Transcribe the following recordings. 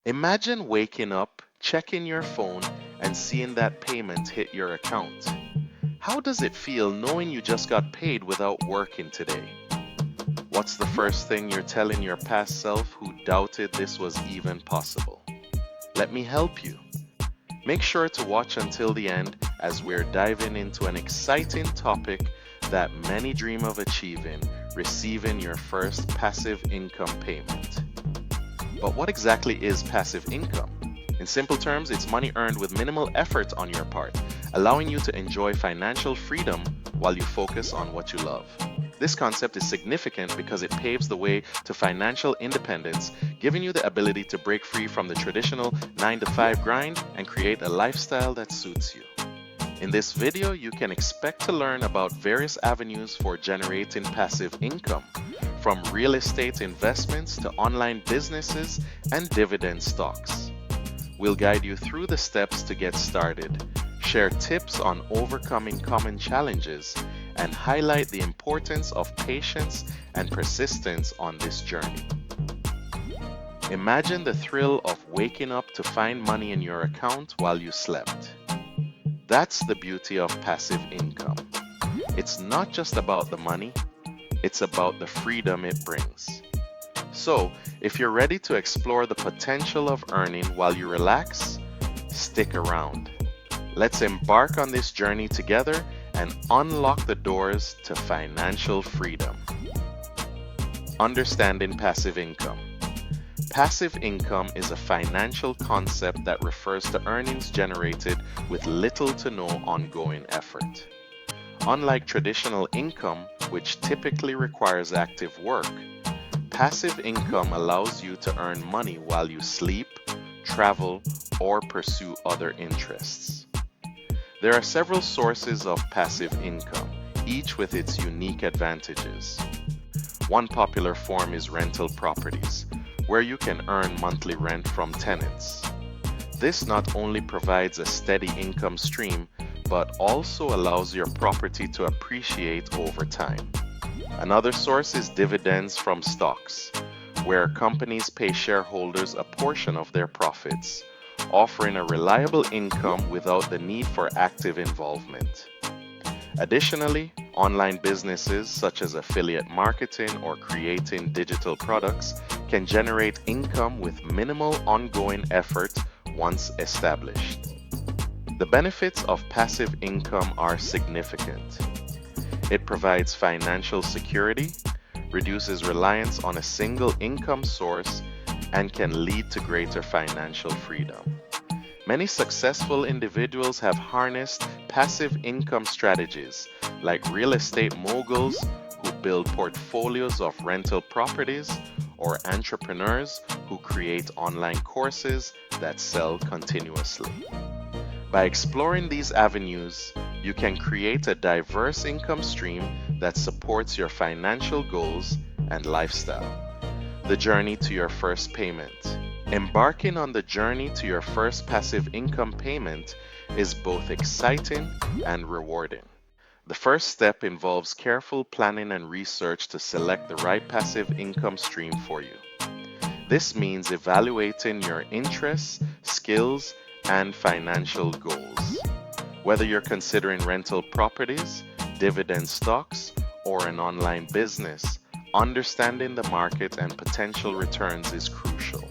Imagine waking up, checking your phone, and seeing that payment hit your account. How does it feel knowing you just got paid without working today? What's the first thing you're telling your past self who doubted this was even possible? Let me help you. Make sure to watch until the end as we're diving into an exciting topic that many dream of achieving, receiving your first passive income payment. But what exactly is passive income? In simple terms, it's money earned with minimal effort on your part, allowing you to enjoy financial freedom while you focus on what you love. This concept is significant because it paves the way to financial independence, giving you the ability to break free from the traditional 9-to-5 grind and create a lifestyle that suits you. In this video, you can expect to learn about various avenues for generating passive income, from real estate investments to online businesses and dividend stocks. We'll guide you through the steps to get started, share tips on overcoming common challenges, and highlight the importance of patience and persistence on this journey. Imagine the thrill of waking up to find money in your account while you slept. That's the beauty of passive income. It's not just about the money, it's about the freedom it brings. So, if you're ready to explore the potential of earning while you relax, stick around. Let's embark on this journey together and unlock the doors to financial freedom. Understanding passive income. Passive income is a financial concept that refers to earnings generated with little to no ongoing effort. Unlike traditional income, which typically requires active work, passive income allows you to earn money while you sleep, travel, or pursue other interests. There are several sources of passive income, each with its unique advantages. One popular form is rental properties, where you can earn monthly rent from tenants. This not only provides a steady income stream, but also allows your property to appreciate over time. Another source is dividends from stocks, where companies pay shareholders a portion of their profits, offering a reliable income without the need for active involvement. Additionally, online businesses such as affiliate marketing or creating digital products can generate income with minimal ongoing effort once established. The benefits of passive income are significant. It provides financial security, reduces reliance on a single income source, and can lead to greater financial freedom. Many successful individuals have harnessed passive income strategies, like real estate moguls who build portfolios of rental properties, or entrepreneurs who create online courses that sell continuously. By exploring these avenues, you can create a diverse income stream that supports your financial goals and lifestyle. The journey to your first payment. Embarking on the journey to your first passive income payment is both exciting and rewarding. The first step involves careful planning and research to select the right passive income stream for you. This means evaluating your interests, skills, and financial goals. Whether you're considering rental properties, dividend stocks, or an online business, understanding the market and potential returns is crucial.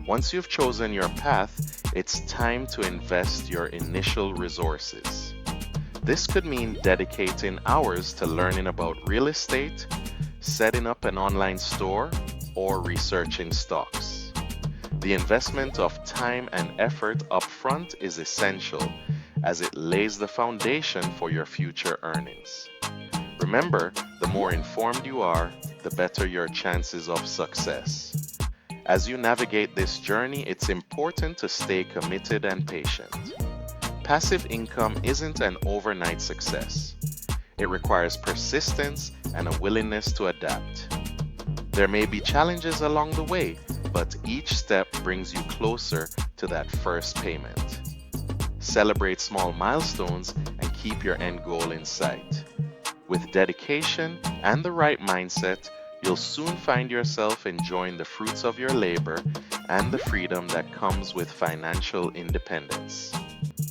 Once you've chosen your path, it's time to invest your initial resources. This could mean dedicating hours to learning about real estate, setting up an online store, or researching stocks. The investment of time and effort upfront is essential, as it lays the foundation for your future earnings. Remember, the more informed you are, the better your chances of success. As you navigate this journey, it's important to stay committed and patient. Passive income isn't an overnight success. It requires persistence and a willingness to adapt. There may be challenges along the way, but each step brings you closer to that first payment. Celebrate small milestones and keep your end goal in sight. With dedication and the right mindset, you'll soon find yourself enjoying the fruits of your labor and the freedom that comes with financial independence.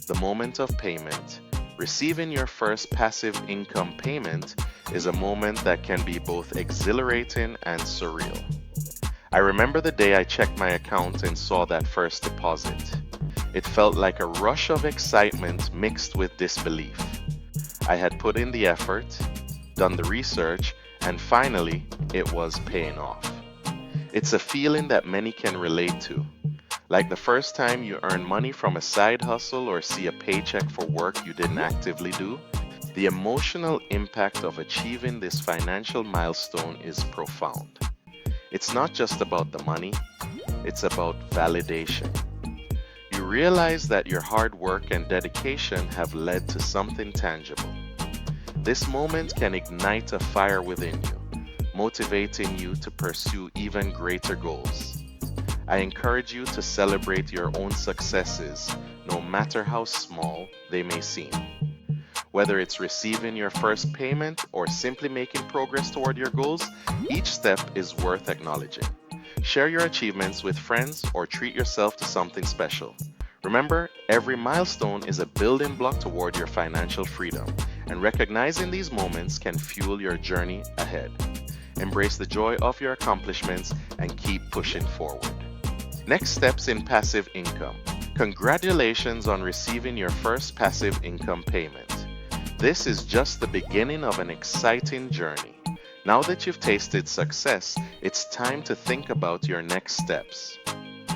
The moment of payment. Receiving your first passive income payment is a moment that can be both exhilarating and surreal. I remember the day I checked my account and saw that first deposit. It felt like a rush of excitement mixed with disbelief. I had put in the effort, done the research, and finally, it was paying off. It's a feeling that many can relate to. Like the first time you earn money from a side hustle or see a paycheck for work you didn't actively do, the emotional impact of achieving this financial milestone is profound. It's not just about the money, it's about validation. You realize that your hard work and dedication have led to something tangible. This moment can ignite a fire within you, motivating you to pursue even greater goals. I encourage you to celebrate your own successes, no matter how small they may seem. Whether it's receiving your first payment or simply making progress toward your goals, each step is worth acknowledging. Share your achievements with friends or treat yourself to something special. Remember, every milestone is a building block toward your financial freedom, and recognizing these moments can fuel your journey ahead. Embrace the joy of your accomplishments and keep pushing forward. Next steps in passive income. Congratulations on receiving your first passive income payment. This is just the beginning of an exciting journey. Now that you've tasted success, it's time to think about your next steps.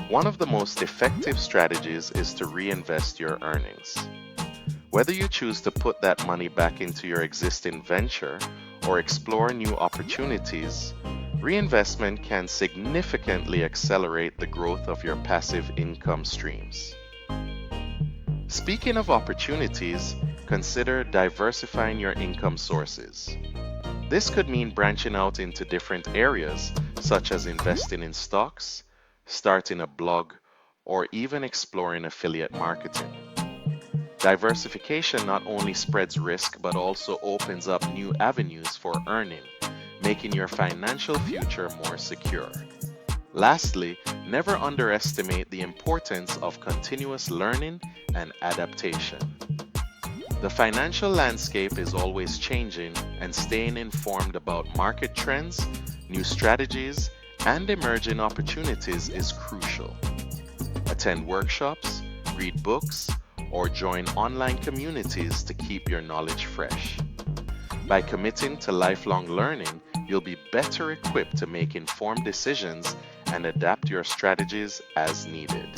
One of the most effective strategies is to reinvest your earnings. Whether you choose to put that money back into your existing venture or explore new opportunities, reinvestment can significantly accelerate the growth of your passive income streams. Speaking of opportunities, consider diversifying your income sources. This could mean branching out into different areas, such as investing in stocks, starting a blog, or even exploring affiliate marketing. Diversification not only spreads risk but also opens up new avenues for earning, making your financial future more secure. Lastly, never underestimate the importance of continuous learning and adaptation. The financial landscape is always changing, and staying informed about market trends, new strategies, and emerging opportunities is crucial. Attend workshops, read books, or join online communities to keep your knowledge fresh. By committing to lifelong learning, you'll be better equipped to make informed decisions and adapt your strategies as needed.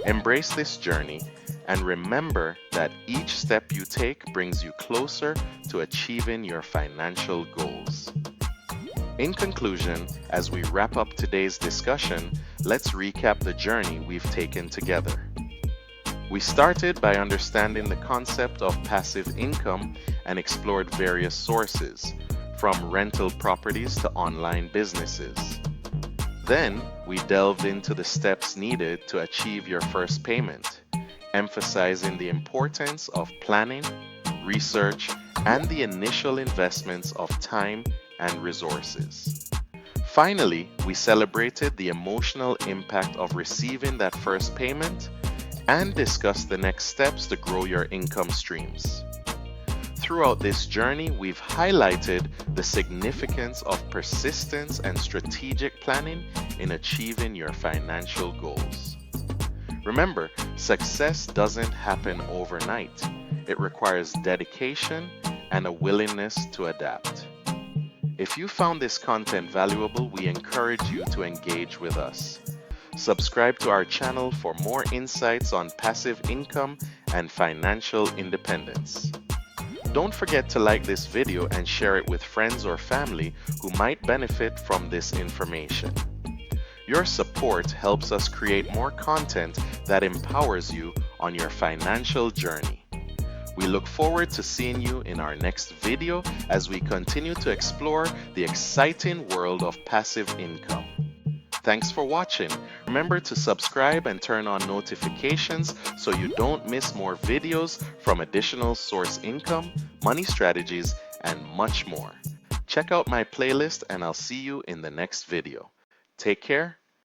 Embrace this journey and remember that each step you take brings you closer to achieving your financial goals. In conclusion, as we wrap up today's discussion, let's recap the journey we've taken together. We started by understanding the concept of passive income and explored various sources, from rental properties to online businesses. Then, we delved into the steps needed to achieve your first payment, emphasizing the importance of planning, research, and the initial investments of time and resources. Finally, we celebrated the emotional impact of receiving that first payment and discussed the next steps to grow your income streams. Throughout this journey, we've highlighted the significance of persistence and strategic planning in achieving your financial goals. Remember, success doesn't happen overnight. It requires dedication and a willingness to adapt. If you found this content valuable, we encourage you to engage with us. Subscribe to our channel for more insights on passive income and financial independence. Don't forget to like this video and share it with friends or family who might benefit from this information. Your support helps us create more content that empowers you on your financial journey. We look forward to seeing you in our next video as we continue to explore the exciting world of passive income. Thanks for watching. Remember to subscribe and turn on notifications so you don't miss more videos from additional source income, money strategies, and much more. Check Check out my playlist and I'll see you in the next video. Take care